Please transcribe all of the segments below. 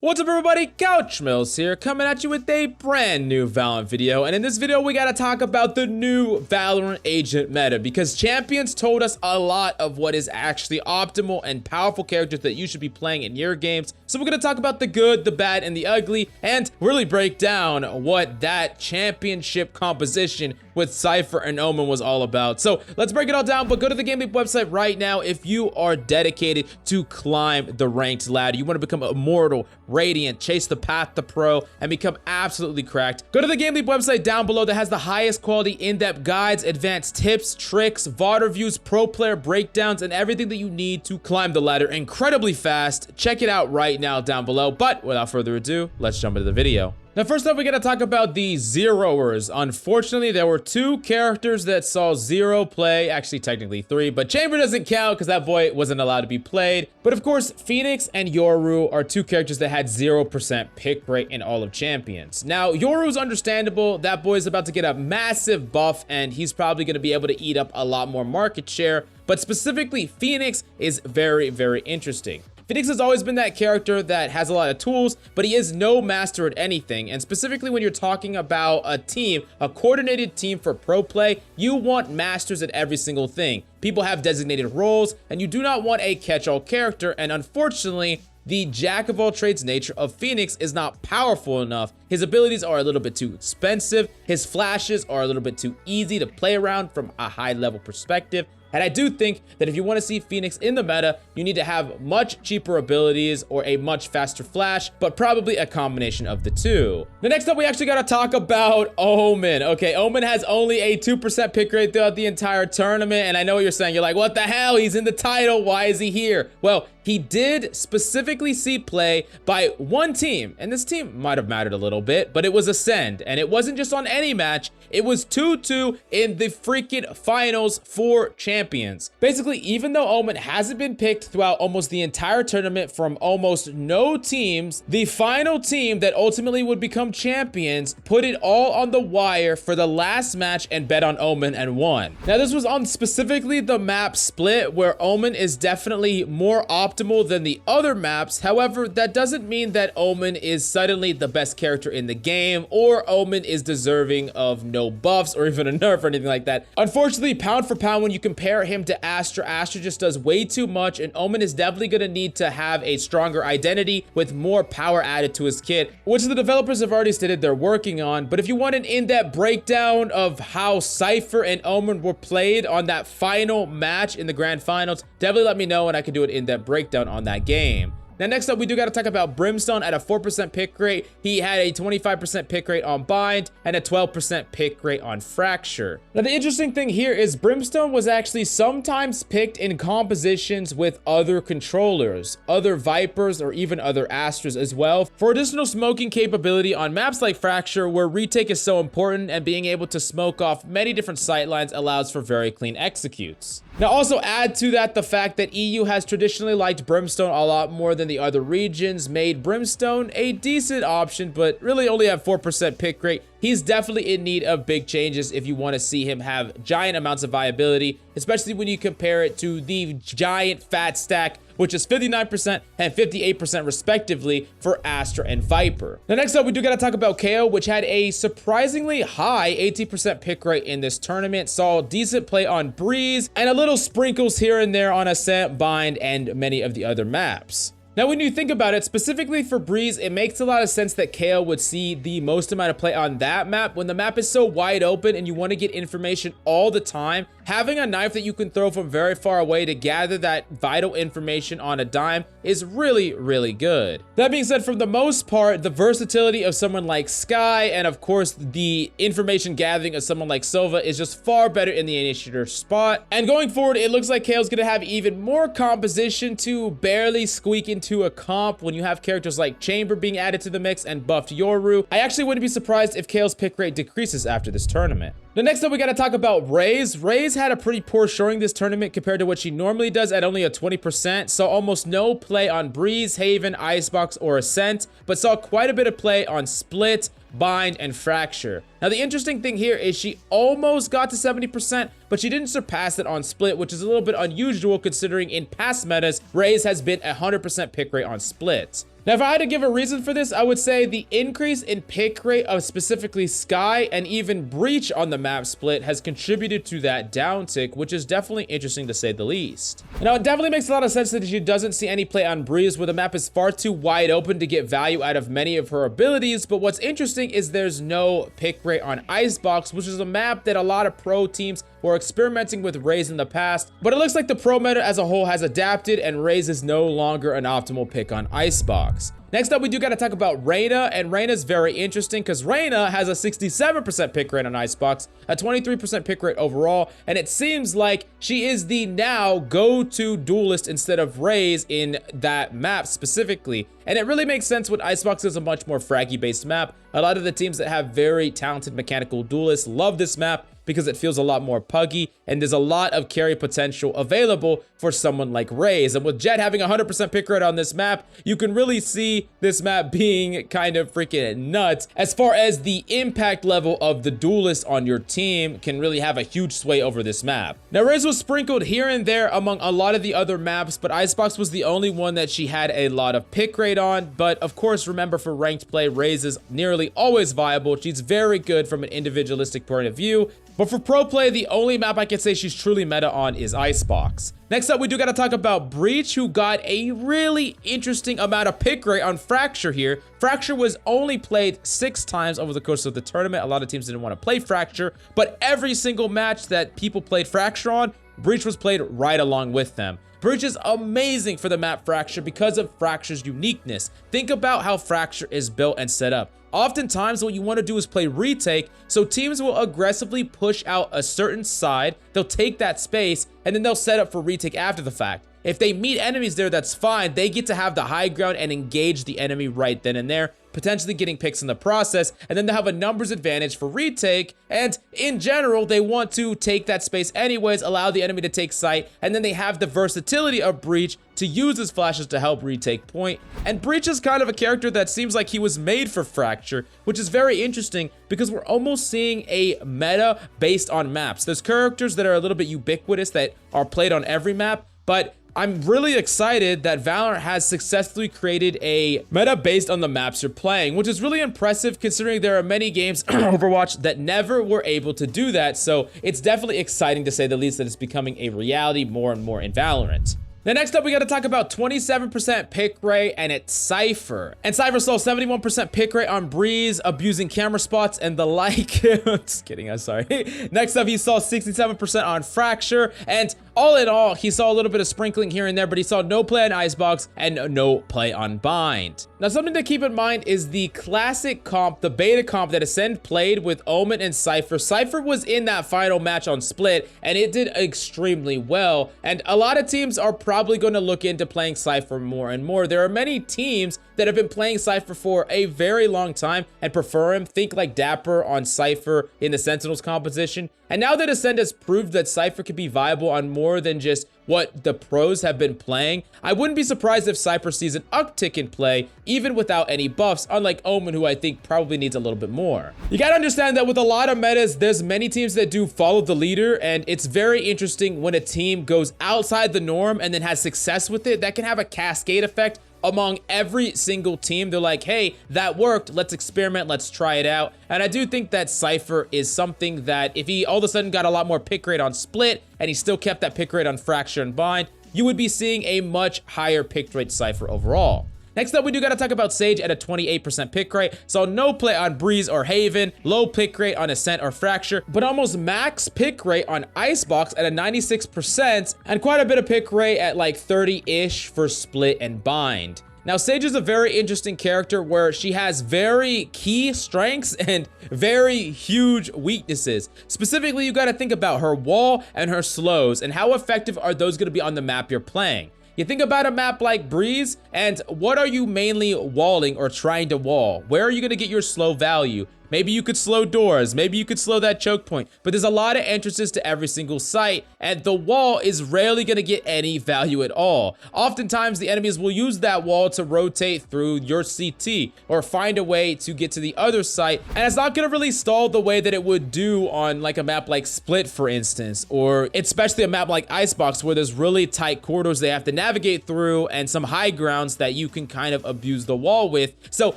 What's up everybody, Couchmills here, coming at you with a brand new Valorant video, and in this video we gotta talk about the new Valorant agent meta, because champions told us a lot of what is actually optimal and powerful characters that you should be playing in your games. So we're gonna talk about the good, the bad, and the ugly, and really break down what that championship composition with CYPHER and Omen was all about. So let's break it all down, but go to the GameLeap website right now if you are dedicated to climb the ranked ladder. You want to become immortal, radiant, chase the path to pro, and become absolutely cracked. Go to the GameLeap website down below that has the highest quality in-depth guides, advanced tips, tricks, VOD reviews, pro player breakdowns, and everything that you need to climb the ladder incredibly fast. Check it out right now down below, but without further ado, let's jump into the video. Now, first up, we're gonna talk about the zeroers. Unfortunately, there were two characters that saw zero play, actually technically three, but Chamber doesn't count because that boy wasn't allowed to be played. But of course, Phoenix and Yoru are two characters that had 0% pick rate in all of Champions. Now, Yoru's understandable. That boy's about to get a massive buff and he's probably gonna be able to eat up a lot more market share. But specifically, Phoenix is very, very interesting. Phoenix has always been that character that has a lot of tools, but he is no master at anything. And specifically when you're talking about a team, a coordinated team for pro play, you want masters at every single thing. People have designated roles, and you do not want a catch-all character. And unfortunately, the jack-of-all-trades nature of Phoenix is not powerful enough. His abilities are a little bit too expensive. His flashes are a little bit too easy to play around from a high-level perspective. And I do think that if you want to see Phoenix in the meta, you need to have much cheaper abilities or a much faster flash, but probably a combination of the two. The next up, we actually got to talk about Omen. Okay, Omen has only a 2% pick rate throughout the entire tournament. And I know what you're saying. You're like, what the hell? He's in the title. Why is he here? Well, he did specifically see play by one team, and this team might have mattered a little bit, but it was Ascend, and it wasn't just on any match. It was 2-2 in the freaking finals for champions. Basically, even though Omen hasn't been picked throughout almost the entire tournament from almost no teams, the final team that ultimately would become champions put it all on the wire for the last match and bet on Omen and won. Now, this was on specifically the map Split, where Omen is definitely more optimal than the other maps. However, that doesn't mean that Omen is suddenly the best character in the game, or Omen is deserving of no buffs or even a nerf or anything like that. Unfortunately, pound for pound, when you compare him to Astra, Astra just does way too much, and Omen is definitely going to need to have a stronger identity with more power added to his kit, which the developers have already stated they're working on. But if you want an in-depth breakdown of how CYPHER and Omen were played on that final match in the grand finals, definitely let me know and I can do an in-depth breakdown on that game. Now, next up, we do got to talk about Brimstone at a 4% pick rate. He had a 25% pick rate on Bind and a 12% pick rate on Fracture. Now, the interesting thing here is Brimstone was actually sometimes picked in compositions with other controllers, other Vipers, or even other Astras as well, for additional smoking capability on maps like Fracture, where retake is so important, and being able to smoke off many different sightlines allows for very clean executes. Now, also add to that the fact that EU has traditionally liked Brimstone a lot more than the other regions, made Brimstone a decent option, but really only have 4% pick rate. He's definitely in need of big changes if you want to see him have giant amounts of viability, especially when you compare it to the giant fat stack, which is 59% and 58% respectively for Astra and Viper. Now, next up, we do got to talk about Kale, which had a surprisingly high 18% pick rate in this tournament, saw decent play on Breeze, and a little sprinkles here and there on Ascent, Bind, and many of the other maps. Now, when you think about it, specifically for Breeze, it makes a lot of sense that Kale would see the most amount of play on that map. When the map is so wide open and you want to get information all the time, having a knife that you can throw from very far away to gather that vital information on a dime is really, really good. That being said, for the most part, the versatility of someone like Sky and, of course, the information gathering of someone like Silva is just far better in the initiator spot. And going forward, it looks like Kale's going to have even more composition to barely squeak into a comp when you have characters like Chamber being added to the mix and buffed Yoru. I actually wouldn't be surprised if Kale's pick rate decreases after this tournament. The next up, we got to talk about Raze. Raze had a pretty poor showing this tournament compared to what she normally does at only a 20%. Saw almost no play on Breeze, Haven, Icebox, or Ascent, but saw quite a bit of play on Split, Bind, and Fracture. Now, the interesting thing here is she almost got to 70%, but she didn't surpass it on Split, which is a little bit unusual considering in past metas, Raze has been a 100% pick rate on Split. Now, if I had to give a reason for this, I would say the increase in pick rate of specifically Skye and even Breach on the map split has contributed to that downtick, which is definitely interesting to say the least. Now, it definitely makes a lot of sense that she doesn't see any play on Breeze, where the map is far too wide open to get value out of many of her abilities, but what's interesting is there's no pick rate on Icebox, which is a map that a lot of pro teams were experimenting with Raze in the past, but it looks like the pro meta as a whole has adapted and Raze is no longer an optimal pick on Icebox. Next up, we do got to talk about Reyna, and Reyna's very interesting because Reyna has a 67% pick rate on Icebox, a 23% pick rate overall, and it seems like she is the now go-to duelist instead of Raze in that map specifically. And it really makes sense when Icebox is a much more fraggy-based map. A lot of the teams that have very talented mechanical duelists love this map because it feels a lot more puggy, and there's a lot of carry potential available for someone like Raze. And with Jett having 100% pick rate on this map, you can really see this map being kind of freaking nuts as far as the impact level of the duelist on your team can really have a huge sway over this map. Now, Raze was sprinkled here and there among a lot of the other maps, but Icebox was the only one that she had a lot of pick rate on. But of course, remember, for ranked play, Raze is nearly always viable. She's very good from an individualistic point of view. But for pro play, the only map I can say she's truly meta on is Icebox. Next up, we do got to talk about Breach, who got a really interesting amount of pick rate on Fracture here. Fracture was only played 6 times over the course of the tournament. A lot of teams didn't want to play Fracture, but every single match that people played Fracture on, Breach was played right along with them. Breach is amazing for the map Fracture because of Fracture's uniqueness. Think about how Fracture is built and set up. Oftentimes, what you want to do is play retake, so teams will aggressively push out a certain side, they'll take that space, and then they'll set up for retake after the fact. If they meet enemies there, that's fine. They get to have the high ground and engage the enemy right then and there, potentially getting picks in the process, and then they'll have a numbers advantage for retake, and in general, they want to take that space anyways, allow the enemy to take sight, and then they have the versatility of Breach to use his flashes to help retake point. And Breach is kind of a character that seems like he was made for Fracture, which is very interesting because we're almost seeing a meta based on maps. There's characters that are a little bit ubiquitous that are played on every map, but I'm really excited that Valorant has successfully created a meta based on the maps you're playing, which is really impressive considering there are many games Overwatch that never were able to do that. So it's definitely exciting, to say the least, that it's becoming a reality more and more in Valorant. Then next up, we got to talk about 27% pick rate, and it's CYPHER. And CYPHER saw 71% pick rate on Breeze, abusing camera spots and the like. Just kidding, I'm sorry. Next up, he saw 67% on Fracture, and all in all, he saw a little bit of sprinkling here and there, but he saw no play on Icebox and no play on Bind. Now, something to keep in mind is the classic comp, the beta comp that Ascend played with Omen and CYPHER. CYPHER was in that final match on Split, and it did extremely well. And a lot of teams are probably going to look into playing CYPHER more and more. There are many teams that have been playing CYPHER for a very long time and prefer him. Think like Dapper on CYPHER in the Sentinels composition. And now that Ascend has proved that CYPHER can be viable on more than just what the pros have been playing, I wouldn't be surprised if CYPHER sees an uptick in play, even without any buffs, unlike Omen, who I think probably needs a little bit more. You gotta understand that with a lot of metas, there's many teams that do follow the leader, and it's very interesting when a team goes outside the norm and then has success with it. That can have a cascade effect among every single team. They're like, hey, that worked, let's experiment, let's try it out. And I do think that CYPHER is something that if he all of a sudden got a lot more pick rate on Split and he still kept that pick rate on Fracture and Bind, you would be seeing a much higher pick rate CYPHER overall. Next up, we do got to talk about Sage at a 28% pick rate. So no play on Breeze or Haven, low pick rate on Ascent or Fracture, but almost max pick rate on Icebox at a 96%, and quite a bit of pick rate at like 30-ish for Split and Bind. Now, Sage is a very interesting character where she has very key strengths and very huge weaknesses. Specifically, you got to think about her wall and her slows, and how effective are those going to be on the map you're playing. You think about a map like Breeze, and what are you mainly walling or trying to wall? Where are you going to get your slow value? Maybe you could slow doors. Maybe you could slow that choke point. But there's a lot of entrances to every single site, and the wall is rarely going to get any value at all. Oftentimes, the enemies will use that wall to rotate through your CT or find a way to get to the other site, and it's not going to really stall the way that it would do on like a map like Split, for instance, or especially a map like Icebox, where there's really tight corridors they have to navigate through and some high grounds that you can kind of abuse the wall with. So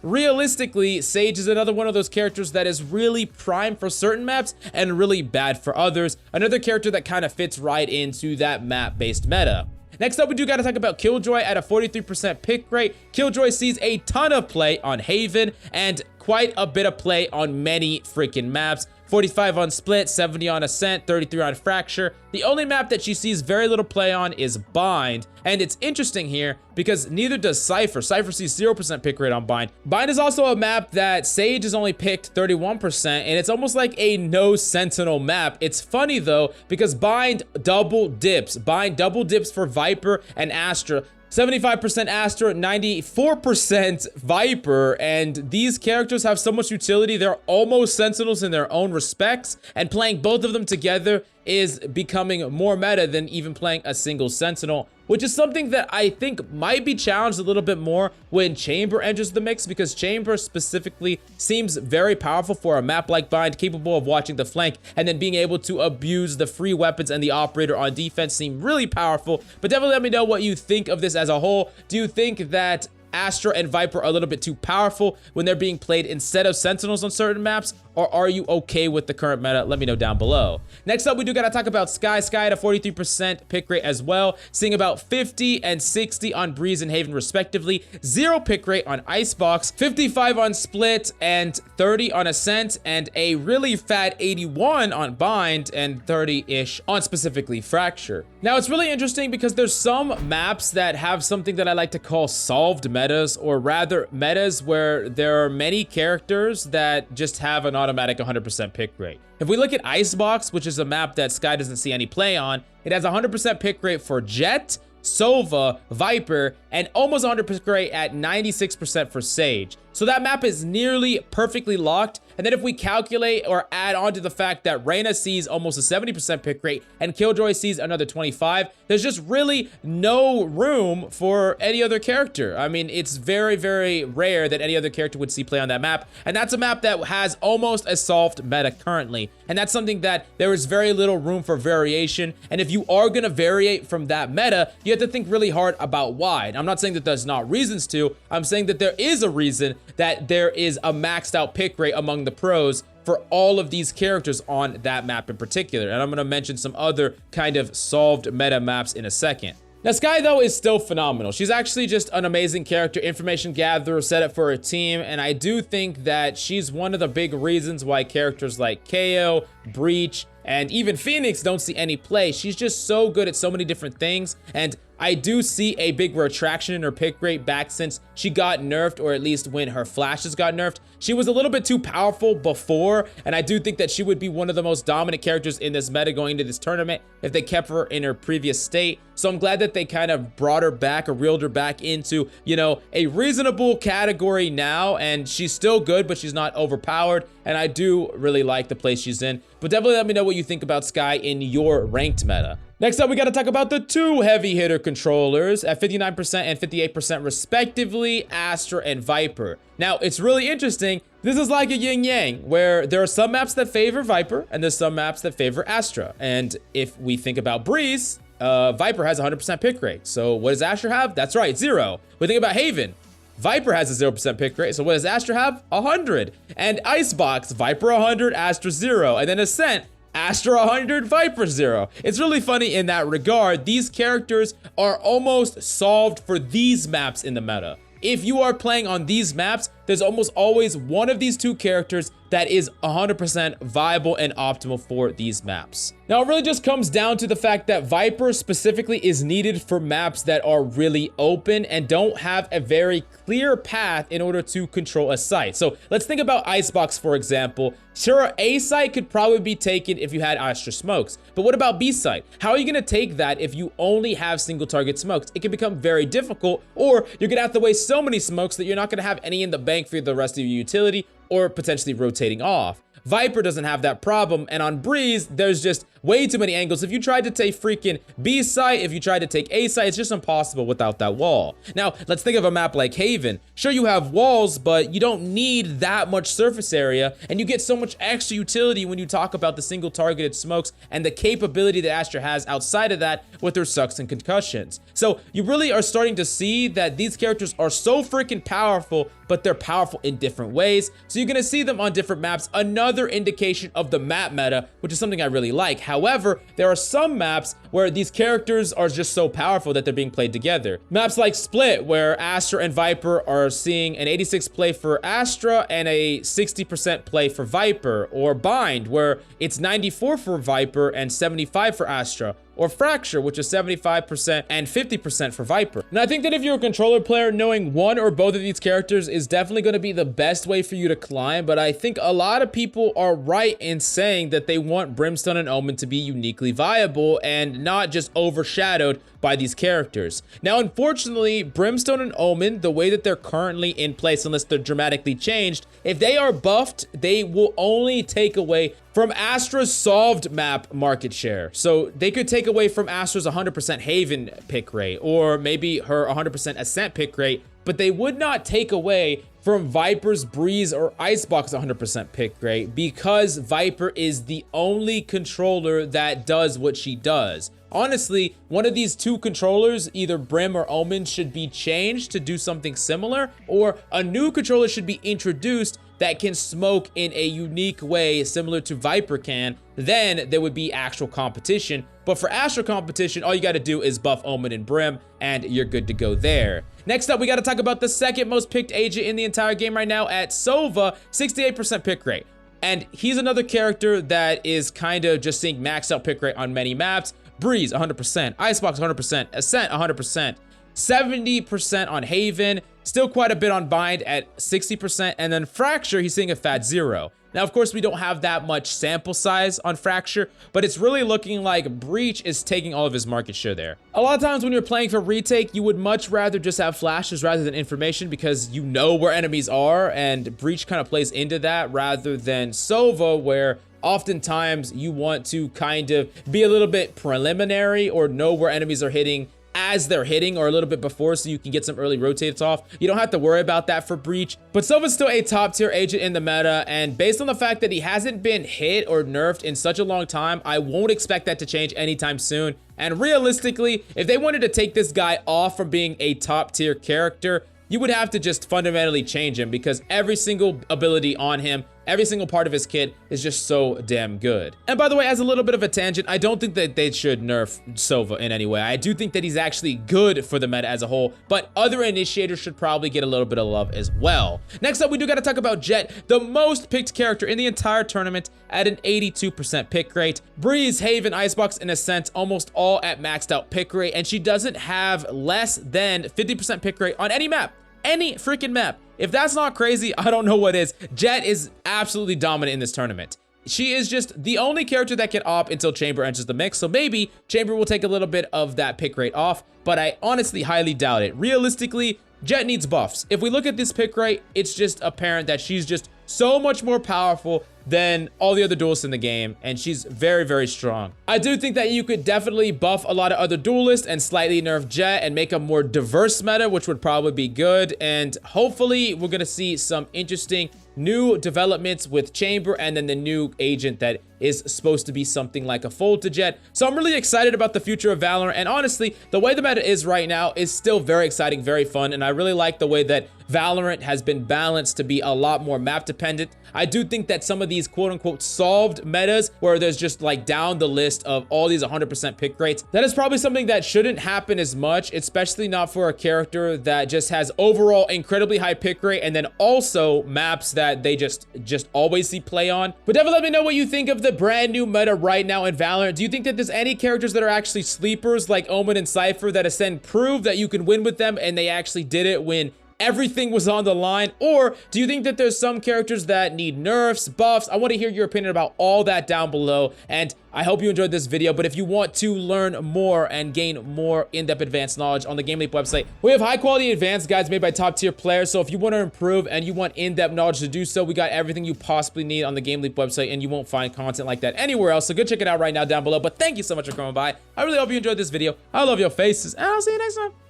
realistically, Sage is another one of those characters that is really prime for certain maps and really bad for others. Another character that kind of fits right into that map-based meta. Next up, we do got to talk about Killjoy at a 43% pick rate. Killjoy sees a ton of play on Haven and quite a bit of play on many freaking maps. 45 on Split, 70 on Ascent, 33 on Fracture. The only map that she sees very little play on is Bind. And it's interesting here because neither does CYPHER. CYPHER sees 0% pick rate on Bind. Bind is also a map that Sage has only picked 31%, and it's almost like a no Sentinel map. It's funny though, because Bind double dips. Bind double dips for Viper and Astra. 75% Astra, 94% Viper, and these characters have so much utility. They're almost Sentinels in their own respects, and playing both of them together is becoming more meta than even playing a single Sentinel, which is something that I think might be challenged a little bit more when Chamber enters the mix, because Chamber specifically seems very powerful for a map like Bind, capable of watching the flank and then being able to abuse the free weapons, and the operator on defense seem really powerful. But definitely let me know what you think of this as a whole. Do you think that Astra and Viper are a little bit too powerful when they're being played instead of Sentinels on certain maps? Or are you okay with the current meta? Let me know down below. Next up, we do gotta talk about Skye. Skye at a 43% pick rate as well, seeing about 50 and 60 on Breeze and Haven respectively. 0 pick rate on Icebox, 55 on Split, and 30 on Ascent, and a really fat 81 on Bind, and 30-ish on specifically Fracture. Now, it's really interesting because there's some maps that have something that I like to call solved metas, or rather metas where there are many characters that just have an automatic 100% pick rate. If we look at Icebox, which is a map that Skye doesn't see any play on, it has a 100% pick rate for Jett, Sova, Viper, and almost 100% pick rate at 96% for Sage. So that map is nearly perfectly locked. And then if we calculate or add on to the fact that Reyna sees almost a 70% pick rate and Killjoy sees another 25, there's just really no room for any other character. I mean, it's very, very rare that any other character would see play on that map. And that's a map that has almost a solved meta currently. And that's something that there is very little room for variation. And if you are going to variate from that meta, you have to think really hard about why. And I'm not saying that there's not reasons to. I'm saying that there is a reason that there is a maxed out pick rate among the pros for all of these characters on that map in particular. And I'm going to mention some other kind of solved meta maps in a second. Now, Skye, though, is still phenomenal. She's actually just an amazing character, information gatherer, set up for her team, and I do think that she's one of the big reasons why characters like Kale, Breach, and even Phoenix don't see any play. She's just so good at so many different things, and I do see a big retraction in her pick rate back since she got nerfed, or at least when her flashes got nerfed. She was a little bit too powerful before, and I do think that she would be one of the most dominant characters in this meta going into this tournament if they kept her in her previous state. So I'm glad that they kind of brought her back or reeled her back into, you know, a reasonable category now, and she's still good, but she's not overpowered, and I do really like the place she's in. But definitely let me know what you think about Skye in your ranked meta. Next up, we got to talk about the two heavy hitter controllers at 59% and 58% respectively, Astra and Viper. Now, it's really interesting. This is like a yin-yang, where there are some maps that favor Viper, and there's some maps that favor Astra. And if we think about Breeze, Viper has a 100% pick rate. So what does Astra have? That's right, 0. We think about Haven. Viper has a 0% pick rate, so what does Astra have? 100. And Icebox, Viper 100, Astra 0. And then Ascent, Astra 100, Viper 0. It's really funny in that regard. These characters are almost solved for these maps in the meta. If you are playing on these maps, there's almost always one of these two characters that is 100% viable and optimal for these maps. Now, it really just comes down to the fact that Viper specifically is needed for maps that are really open and don't have a very clear path in order to control a site. So let's think about Icebox, for example. Sure, A site could probably be taken if you had Astra smokes, but what about B site? How are you gonna take that if you only have single target smokes? It can become very difficult, or you're gonna have to waste so many smokes that you're not gonna have any in the bank playing for the rest of your utility or potentially rotating off. Viper doesn't have that problem, and on Breeze, there's just way too many angles. If you tried to take freaking B site, if you tried to take A site, it's just impossible without that wall. Now, let's think of a map like Haven. Sure, you have walls, but you don't need that much surface area, and you get so much extra utility when you talk about the single targeted smokes and the capability that Astra has outside of that with her sucks and concussions. So you really are starting to see that these characters are so freaking powerful, but they're powerful in different ways. So you're gonna see them on different maps. Another indication of the map meta, which is something I really like. However, there are some maps where these characters are just so powerful that they're being played together. Maps like Split, where Astra and Viper are seeing an 86 play for Astra and a 60% play for Viper. Or Bind, where it's 94 for Viper and 75 for Astra. Or Fracture, which is 75% and 50% for Viper. Now, I think that if you're a controller player, knowing one or both of these characters is definitely going to be the best way for you to climb, but I think a lot of people are right in saying that they want Brimstone and Omen to be uniquely viable and not just overshadowed by these characters. Now, unfortunately, Brimstone and Omen, the way that they're currently in place, unless they're dramatically changed, if they are buffed, they will only take away from Astra's solved map market share. So they could take away from Astra's 100% Haven pick rate, or maybe her 100% Ascent pick rate, but they would not take away from Viper's Breeze or Icebox 100% pick rate, because Viper is the only controller that does what she does. Honestly, one of these two controllers, either Brim or Omen, should be changed to do something similar, or a new controller should be introduced that can smoke in a unique way similar to Viper can. Then there would be actual competition. But for Astra competition, all you got to do is buff Omen and Brim, and you're good to go there. Next up, we got to talk about the second most picked agent in the entire game right now at Sova, 68% pick rate. And he's another character that is kind of just seeing maxed out pick rate on many maps. Breeze, 100%. Icebox, 100%. Ascent, 100%. 70% on Haven. Still quite a bit on Bind at 60%. And then Fracture, he's seeing a fat 0. Now, of course, we don't have that much sample size on Fracture, but it's really looking like Breach is taking all of his market share there. A lot of times when you're playing for retake, you would much rather just have flashes rather than information, because you know where enemies are, and Breach kind of plays into that, rather than Sova, where oftentimes you want to kind of be a little bit preliminary or know where enemies are hitting as they're hitting, or a little bit before, so you can get some early rotates off. You don't have to worry about that for Breach. But Sova's still a top tier agent in the meta, and based on the fact that he hasn't been hit or nerfed in such a long time, I won't expect that to change anytime soon. And realistically, if they wanted to take this guy off from being a top tier character, you would have to just fundamentally change him, because every single ability on him, every single part of his kit is just so damn good. And by the way, as a little bit of a tangent, I don't think that they should nerf Sova in any way. I do think that he's actually good for the meta as a whole, but other initiators should probably get a little bit of love as well. Next up, we do got to talk about Jett, the most picked character in the entire tournament at an 82% pick rate. Breeze, Haven, Icebox, and Ascent almost all at maxed out pick rate, and she doesn't have less than 50% pick rate on any map. Any freaking map. If that's not crazy, I don't know what is. Jett is absolutely dominant in this tournament. She is just the only character that can op until Chamber enters the mix, so maybe Chamber will take a little bit of that pick rate off, but I honestly highly doubt it. Realistically, Jett needs buffs. If we look at this pick rate, it's just apparent that she's just so much more powerful than all the other duelists in the game, and she's very, very strong. I do think that you could definitely buff a lot of other duelists and slightly nerf Jett and make a more diverse meta, which would probably be good. And hopefully we're gonna see some interesting new developments with Chamber, and then the new agent that is supposed to be something like a fold to Jett. So I'm really excited about the future of Valorant, and honestly, the way the meta is right now is still very exciting, very fun, and I really like the way that Valorant has been balanced to be a lot more map dependent. I do think that some of these quote-unquote solved metas, where there's just like down the list of all these 100% pick rates, that is probably something that shouldn't happen as much, especially not for a character that just has overall incredibly high pick rate, and then also maps that they just always see play on. But definitely let me know what you think of the brand new meta right now in Valorant. Do you think that there's any characters that are actually sleepers like Omen and CYPHER that Ascend proved that you can win with them, and they actually did it when everything was on the line? Or do you think that there's some characters that need nerfs, buffs? I want to hear your opinion about all that down below. And I hope you enjoyed this video, but if you want to learn more and gain more in-depth advanced knowledge on the GameLeap website, we have high-quality advanced guides made by top-tier players. So if you want to improve and you want in-depth knowledge to do so, we got everything you possibly need on the GameLeap website, and you won't find content like that anywhere else. So go check it out right now down below. But thank you so much for coming by. I really hope you enjoyed this video. I love your faces, and I'll see you next time.